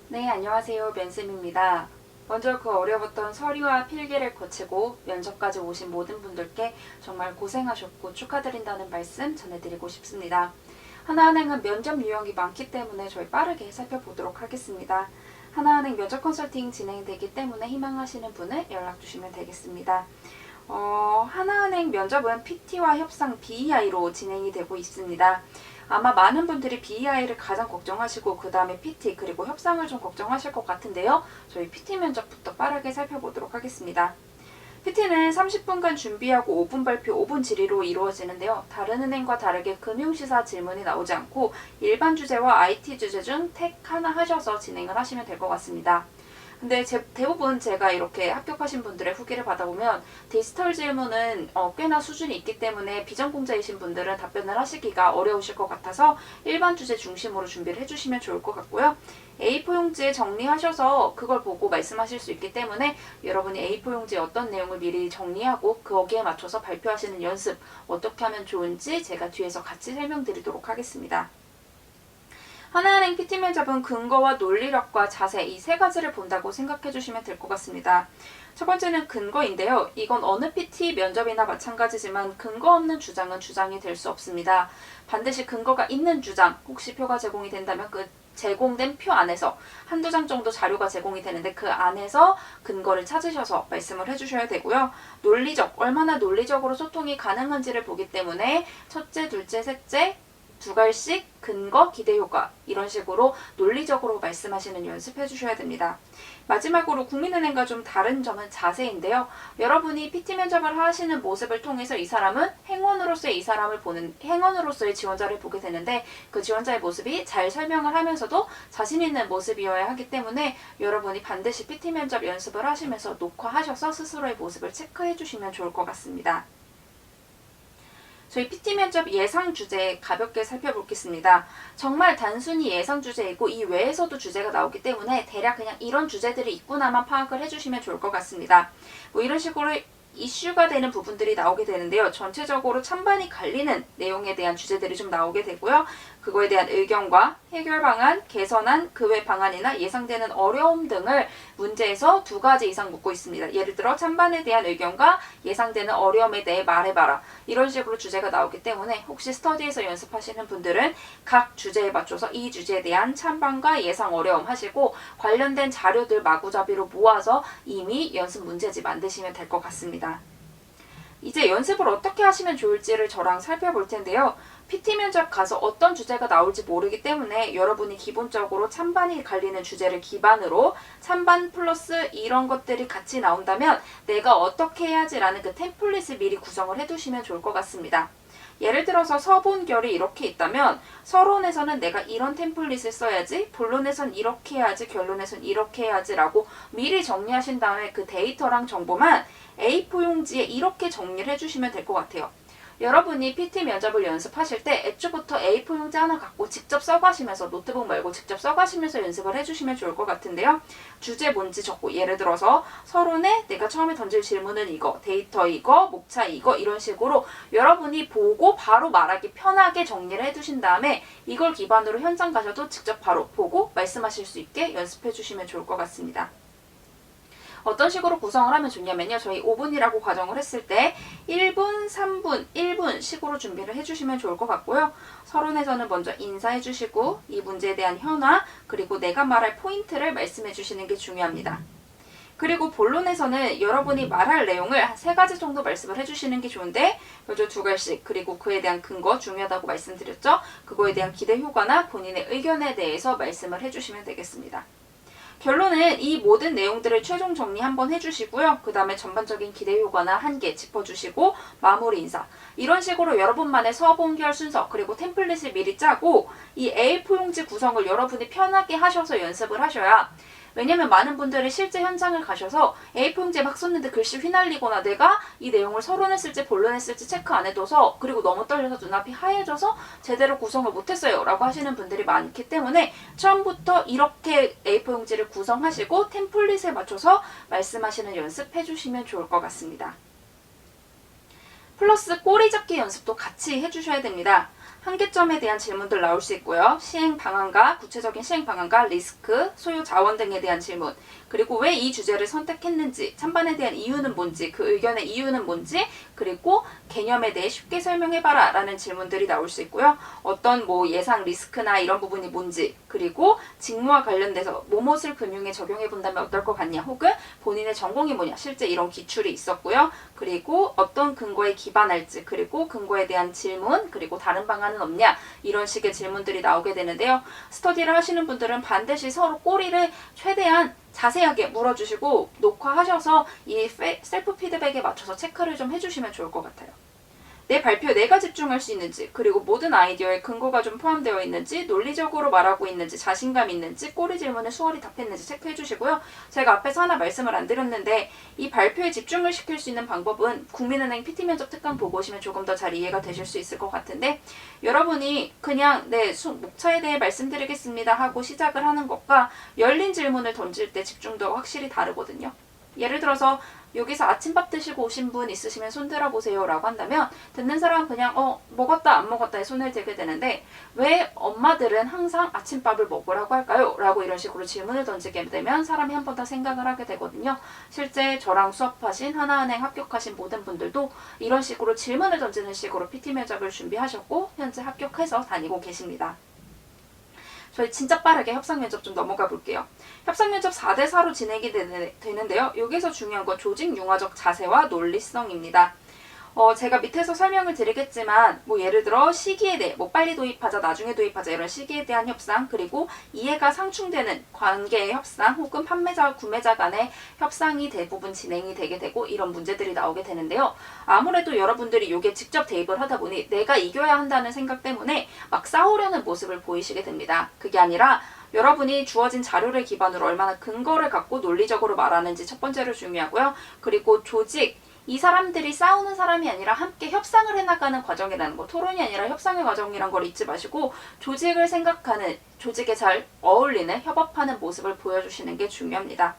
네, 안녕하세요. 면쌤입니다. 먼저 그 어려웠던 서류와 필기를 거치고 면접까지 오신 모든 분들께 정말 고생하셨고 축하드린다는 말씀 전해드리고 싶습니다. 하나은행은 면접 유형이 많기 때문에 저희 빠르게 살펴보도록 하겠습니다. 하나은행 면접 컨설팅 진행되기 때문에 희망하시는 분을 연락 주시면 되겠습니다. 하나은행 면접은 PT와 협상 BEI로 진행이 되고 있습니다. 아마 많은 분들이 BEI를 가장 걱정하시고 그 다음에 PT 그리고 협상을 좀 걱정하실 것 같은데요. 저희 PT 면접부터 빠르게 살펴보도록 하겠습니다. PT는 30분간 준비하고 5분 발표, 5분 질의로 이루어지는데요. 다른 은행과 다르게 금융시사 질문이 나오지 않고 일반 주제와 IT 주제 중 택 하나 하셔서 진행을 하시면 될 것 같습니다. 근데 대부분 제가 이렇게 합격하신 분들의 후기를 받아보면 디지털 질문은 꽤나 수준이 있기 때문에 비전공자이신 분들은 답변을 하시기가 어려우실 것 같아서 일반 주제 중심으로 준비를 해주시면 좋을 것 같고요. A4 용지에 정리하셔서 그걸 보고 말씀하실 수 있기 때문에 여러분이 A4 용지에 어떤 내용을 미리 정리하고 거기에 맞춰서 발표하시는 연습 어떻게 하면 좋은지 제가 뒤에서 같이 설명드리도록 하겠습니다. 하나은행 PT 면접은 근거와 논리력과 자세 이 세 가지를 본다고 생각해 주시면 될 것 같습니다. 첫 번째는 근거인데요. 이건 어느 PT 면접이나 마찬가지지만 근거 없는 주장은 주장이 될 수 없습니다. 반드시 근거가 있는 주장, 혹시 표가 제공이 된다면 그 제공된 표 안에서 한두 장 정도 자료가 제공이 되는데 그 안에서 근거를 찾으셔서 말씀을 해주셔야 되고요. 논리적, 얼마나 논리적으로 소통이 가능한지를 보기 때문에 첫째, 둘째, 셋째, 두 갈씩 근거, 기대 효과 이런 식으로 논리적으로 말씀하시는 연습해 주셔야 됩니다. 마지막으로 국민은행과 좀 다른 점은 자세인데요. 여러분이 PT 면접을 하시는 모습을 통해서 이 사람은 행원으로서의 지원자를 보게 되는데 그 지원자의 모습이 잘 설명을 하면서도 자신 있는 모습이어야 하기 때문에 여러분이 반드시 PT 면접 연습을 하시면서 녹화하셔서 스스로의 모습을 체크해 주시면 좋을 것 같습니다. 저희 PT 면접 예상 주제 가볍게 살펴보겠습니다. 정말 단순히 예상 주제이고 이 외에서도 주제가 나오기 때문에 대략 그냥 이런 주제들이 있구나만 파악을 해주시면 좋을 것 같습니다. 이런 식으로 이슈가 되는 부분들이 나오게 되는데요. 전체적으로 찬반이 갈리는 내용에 대한 주제들이 좀 나오게 되고요. 그거에 대한 의견과 해결 방안, 개선안, 그 외 방안이나 예상되는 어려움 등을 문제에서 2가지 이상 묻고 있습니다. 예를 들어 찬반에 대한 의견과 예상되는 어려움에 대해 말해봐라. 이런 식으로 주제가 나오기 때문에 혹시 스터디에서 연습하시는 분들은 각 주제에 맞춰서 이 주제에 대한 찬반과 예상 어려움 하시고 관련된 자료들 마구잡이로 모아서 이미 연습 문제집 만드시면 될 것 같습니다. 이제 연습을 어떻게 하시면 좋을지를 저랑 살펴볼 텐데요. PT 면접 가서 어떤 주제가 나올지 모르기 때문에 여러분이 기본적으로 찬반이 갈리는 주제를 기반으로 찬반 플러스 이런 것들이 같이 나온다면 내가 어떻게 해야지라는 그 템플릿을 미리 구성을 해두시면 좋을 것 같습니다. 예를 들어서 서본결이 이렇게 있다면 서론에서는 내가 이런 템플릿을 써야지, 본론에선 이렇게 해야지, 결론에선 이렇게 해야지 라고 미리 정리하신 다음에 그 데이터랑 정보만 A4 용지에 이렇게 정리를 해주시면 될 것 같아요. 여러분이 PT 면접을 연습하실 때 애초부터 A4 용지 하나 갖고 직접 써가시면서 노트북 말고 직접 써가시면서 연습을 해주시면 좋을 것 같은데요. 주제 뭔지 적고 예를 들어서 서론에 내가 처음에 던질 질문은 이거, 데이터 이거, 목차 이거 이런 식으로 여러분이 보고 바로 말하기 편하게 정리를 해두신 다음에 이걸 기반으로 현장 가셔도 직접 바로 보고 말씀하실 수 있게 연습해 주시면 좋을 것 같습니다. 어떤 식으로 구성을 하면 좋냐면요. 저희 5분이라고 가정을 했을 때 1분, 3분, 1분 식으로 준비를 해주시면 좋을 것 같고요. 서론에서는 먼저 인사해 주시고 이 문제에 대한 현황 그리고 내가 말할 포인트를 말씀해 주시는 게 중요합니다. 그리고 본론에서는 여러분이 말할 내용을 한 3가지 정도 말씀을 해주시는 게 좋은데 먼저 2갈씩 그리고 그에 대한 근거 중요하다고 말씀드렸죠. 그거에 대한 기대 효과나 본인의 의견에 대해서 말씀을 해주시면 되겠습니다. 결론은 이 모든 내용들을 최종 정리 한번 해주시고요. 그 다음에 전반적인 기대 효과나 한계 짚어주시고 마무리 인사 이런 식으로 여러분만의 서본결 순서 그리고 템플릿을 미리 짜고 이 A4 용지 구성을 여러분이 편하게 하셔서 연습을 하셔야 왜냐면 많은 분들이 실제 현장을 가셔서 A4 용지에 막 썼는데 글씨 휘날리거나 내가 이 내용을 서론에 쓸지 본론에 쓸지 체크 안 해둬서 그리고 너무 떨려서 눈앞이 하얘져서 제대로 구성을 못했어요 라고 하시는 분들이 많기 때문에 처음부터 이렇게 A4 용지를 구성하시고 템플릿에 맞춰서 말씀하시는 연습 해주시면 좋을 것 같습니다. 플러스 꼬리 잡기 연습도 같이 해주셔야 됩니다. 한계점에 대한 질문들 나올 수 있고요. 시행 방안과 구체적인 시행 방안과 리스크, 소요 자원 등에 대한 질문, 그리고 왜 이 주제를 선택했는지, 찬반에 대한 이유는 뭔지, 그 의견의 이유는 뭔지, 그리고 개념에 대해 쉽게 설명해봐라 라는 질문들이 나올 수 있고요. 어떤 뭐 예상 리스크나 이런 부분이 뭔지, 그리고 직무와 관련돼서 뭐뭇을 금융에 적용해본다면 어떨 것 같냐, 혹은 본인의 전공이 뭐냐, 실제 이런 기출이 있었고요. 그리고 어떤 근거에 기반할지, 그리고 근거에 대한 질문, 그리고 다른 방안은 없냐, 이런 식의 질문들이 나오게 되는데요. 스터디를 하시는 분들은 반드시 서로 꼬리를 최대한 자세하게 물어주시고 녹화하셔서 이 셀프 피드백에 맞춰서 체크를 좀 해주시면 좋을 것 같아요. 내 발표에 내가 집중할 수 있는지, 그리고 모든 아이디어에 근거가 좀 포함되어 있는지, 논리적으로 말하고 있는지, 자신감 있는지, 꼬리 질문에 수월히 답했는지 체크해 주시고요. 제가 앞에서 하나 말씀을 안 드렸는데 이 발표에 집중을 시킬 수 있는 방법은 국민은행 PT면접 특강 보고 오시면 조금 더 잘 이해가 되실 수 있을 것 같은데, 여러분이 그냥 목차에 대해 말씀드리겠습니다 하고 시작을 하는 것과 열린 질문을 던질 때 집중도가 확실히 다르거든요. 예를 들어서 여기서 아침밥 드시고 오신 분 있으시면 손 들어보세요 라고 한다면 듣는 사람은 그냥 먹었다 안 먹었다에 손을 들게 되는데, 왜 엄마들은 항상 아침밥을 먹으라고 할까요? 라고 이런 식으로 질문을 던지게 되면 사람이 한 번 더 생각을 하게 되거든요. 실제 저랑 수업하신 하나은행 합격하신 모든 분들도 이런 식으로 질문을 던지는 식으로 PT 면접을 준비하셨고 현재 합격해서 다니고 계십니다. 저희 진짜 빠르게 협상면접 좀 넘어가 볼게요. 협상면접 4대4로 진행이 되는데요. 여기서 중요한 건 조직융화적 자세와 논리성입니다. 제가 밑에서 설명을 드리겠지만 예를 들어 시기에 대해 빨리 도입하자, 나중에 도입하자 이런 시기에 대한 협상, 그리고 이해가 상충되는 관계의 협상 혹은 판매자와 구매자 간의 협상이 대부분 진행이 되게 되고 이런 문제들이 나오게 되는데요. 아무래도 여러분들이 이게 직접 대입을 하다 보니 내가 이겨야 한다는 생각 때문에 막 싸우려는 모습을 보이시게 됩니다. 그게 아니라 여러분이 주어진 자료를 기반으로 얼마나 근거를 갖고 논리적으로 말하는지 첫 번째로 중요하고요. 그리고 이 사람들이 싸우는 사람이 아니라 함께 협상을 해나가는 과정이라는 거, 토론이 아니라 협상의 과정이란 걸 잊지 마시고 조직을 생각하는, 조직에 잘 어울리는, 협업하는 모습을 보여주시는 게 중요합니다.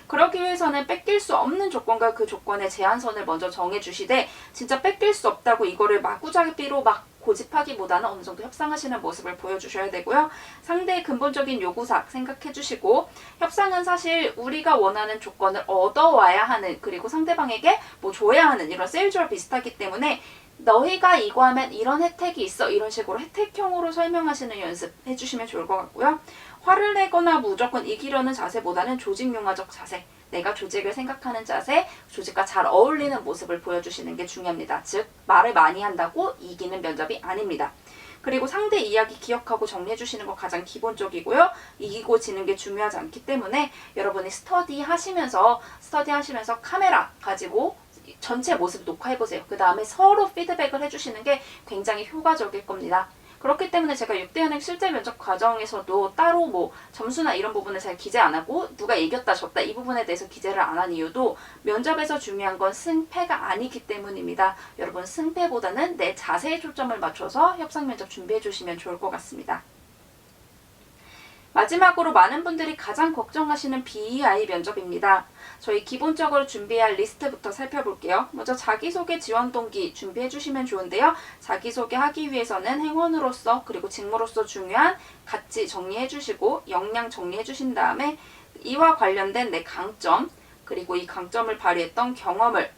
그러기 위해서는 뺏길 수 없는 조건과 그 조건의 제한선을 먼저 정해주시되, 진짜 뺏길 수 없다고 이거를 마구잡이로 막 고집하기보다는 어느 정도 협상하시는 모습을 보여주셔야 되고요. 상대의 근본적인 요구사항 생각해주시고, 협상은 사실 우리가 원하는 조건을 얻어와야 하는, 그리고 상대방에게 줘야 하는 이런 세일즈와 비슷하기 때문에 너희가 이거 하면 이런 혜택이 있어, 이런 식으로 혜택형으로 설명하시는 연습 해주시면 좋을 것 같고요. 화를 내거나 무조건 이기려는 자세보다는 조직융화적 자세, 내가 조직을 생각하는 자세, 조직과 잘 어울리는 모습을 보여주시는 게 중요합니다. 즉 말을 많이 한다고 이기는 면접이 아닙니다. 그리고 상대 이야기 기억하고 정리해주시는 거 가장 기본적이고요. 이기고 지는 게 중요하지 않기 때문에 여러분이 스터디 하시면서 카메라 가지고 전체 모습 녹화해보세요. 그 다음에 서로 피드백을 해주시는 게 굉장히 효과적일 겁니다. 그렇기 때문에 제가 6대은행 실제 면접 과정에서도 따로 점수나 이런 부분을 잘 기재 안 하고 누가 이겼다 졌다 이 부분에 대해서 기재를 안 한 이유도 면접에서 중요한 건 승패가 아니기 때문입니다. 여러분 승패보다는 내 자세에 초점을 맞춰서 협상 면접 준비해 주시면 좋을 것 같습니다. 마지막으로 많은 분들이 가장 걱정하시는 BEI 면접입니다. 저희 기본적으로 준비할 리스트부터 살펴볼게요. 먼저 자기소개 지원 동기 준비해 주시면 좋은데요. 자기소개 하기 위해서는 행원으로서 그리고 직무로서 중요한 가치 정리해 주시고 역량 정리해 주신 다음에 이와 관련된 내 강점, 그리고 이 강점을 발휘했던 경험을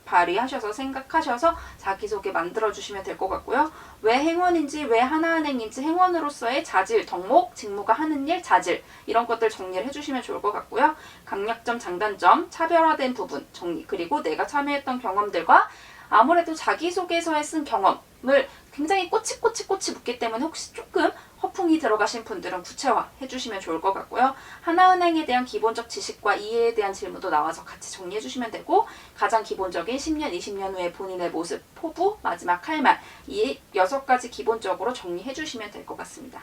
발휘하셔서 생각하셔서 자기소개 만들어주시면 될 것 같고요. 왜 행원인지, 왜 하나은행인지, 행원으로서의 자질, 덕목, 직무가 하는 일, 자질 이런 것들 정리를 해주시면 좋을 것 같고요. 강약점, 장단점, 차별화된 부분 정리, 그리고 내가 참여했던 경험들과 아무래도 자기소개서에 쓴 경험을 굉장히 꼬치 묻기 때문에 혹시 조금 허풍이 들어가신 분들은 구체화 해주시면 좋을 것 같고요. 하나은행에 대한 기본적 지식과 이해에 대한 질문도 나와서 같이 정리해주시면 되고, 가장 기본적인 10년, 20년 후의 본인의 모습, 포부, 마지막 할 말, 이 6가지 기본적으로 정리해주시면 될 것 같습니다.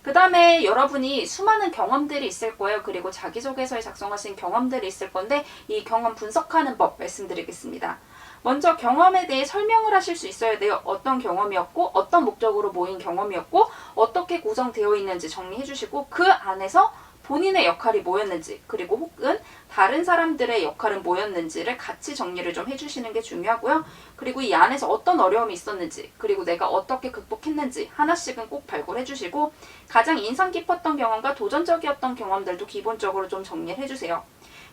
그 다음에 여러분이 수많은 경험들이 있을 거예요. 그리고 자기소개서에 작성하신 경험들이 있을 건데 이 경험 분석하는 법 말씀드리겠습니다. 먼저 경험에 대해 설명을 하실 수 있어야 돼요. 어떤 경험이었고 어떤 목적으로 모인 경험이었고 어떻게 구성되어 있는지 정리해 주시고 그 안에서 본인의 역할이 뭐였는지, 그리고 혹은 다른 사람들의 역할은 뭐였는지를 같이 정리를 좀 해주시는 게 중요하고요. 그리고 이 안에서 어떤 어려움이 있었는지, 그리고 내가 어떻게 극복했는지 하나씩은 꼭 발굴해 주시고, 가장 인상 깊었던 경험과 도전적이었던 경험들도 기본적으로 좀 정리를 해주세요.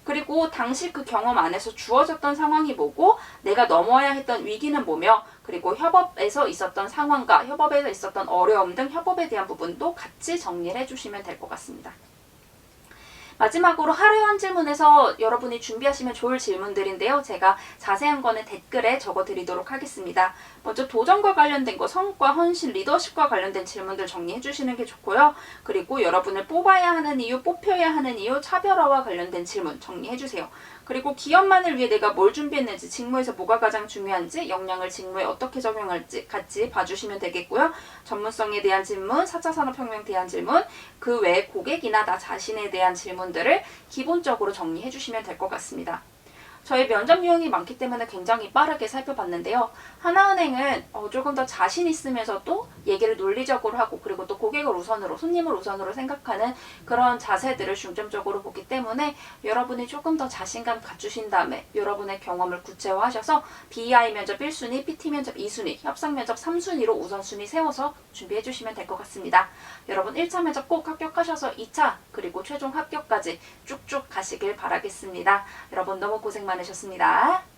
그리고 당시 그 경험 안에서 주어졌던 상황이 뭐고, 내가 넘어야 했던 위기는 뭐며, 그리고 협업에서 있었던 상황과 협업에서 있었던 어려움 등 협업에 대한 부분도 같이 정리를 해주시면 될 것 같습니다. 마지막으로 하루한 질문에서 여러분이 준비하시면 좋을 질문들인데요. 제가 자세한 거는 댓글에 적어드리도록 하겠습니다. 먼저 도전과 관련된 거, 성과, 헌신, 리더십과 관련된 질문들 정리해 주시는 게 좋고요. 그리고 여러분을 뽑아야 하는 이유, 뽑혀야 하는 이유, 차별화와 관련된 질문 정리해 주세요. 그리고 기업만을 위해 내가 뭘 준비했는지, 직무에서 뭐가 가장 중요한지, 역량을 직무에 어떻게 적용할지 같이 봐주시면 되겠고요. 전문성에 대한 질문, 4차 산업혁명에 대한 질문, 그 외에 고객이나 나 자신에 대한 질문들을 기본적으로 정리해 주시면 될 것 같습니다. 저희 면접 유형이 많기 때문에 굉장히 빠르게 살펴봤는데요. 하나은행은 조금 더 자신 있으면서도 얘기를 논리적으로 하고, 그리고 또 고객을 우선으로, 손님을 우선으로 생각하는 그런 자세들을 중점적으로 보기 때문에 여러분이 조금 더 자신감 갖추신 다음에 여러분의 경험을 구체화하셔서 BI 면접 1순위, PT 면접 2순위, 협상 면접 3순위로 우선순위 세워서 준비해 주시면 될 것 같습니다. 여러분 1차 면접 꼭 합격하셔서 2차 그리고 최종 합격까지 쭉쭉 가시길 바라겠습니다. 여러분 너무 고생 많으셨습니다.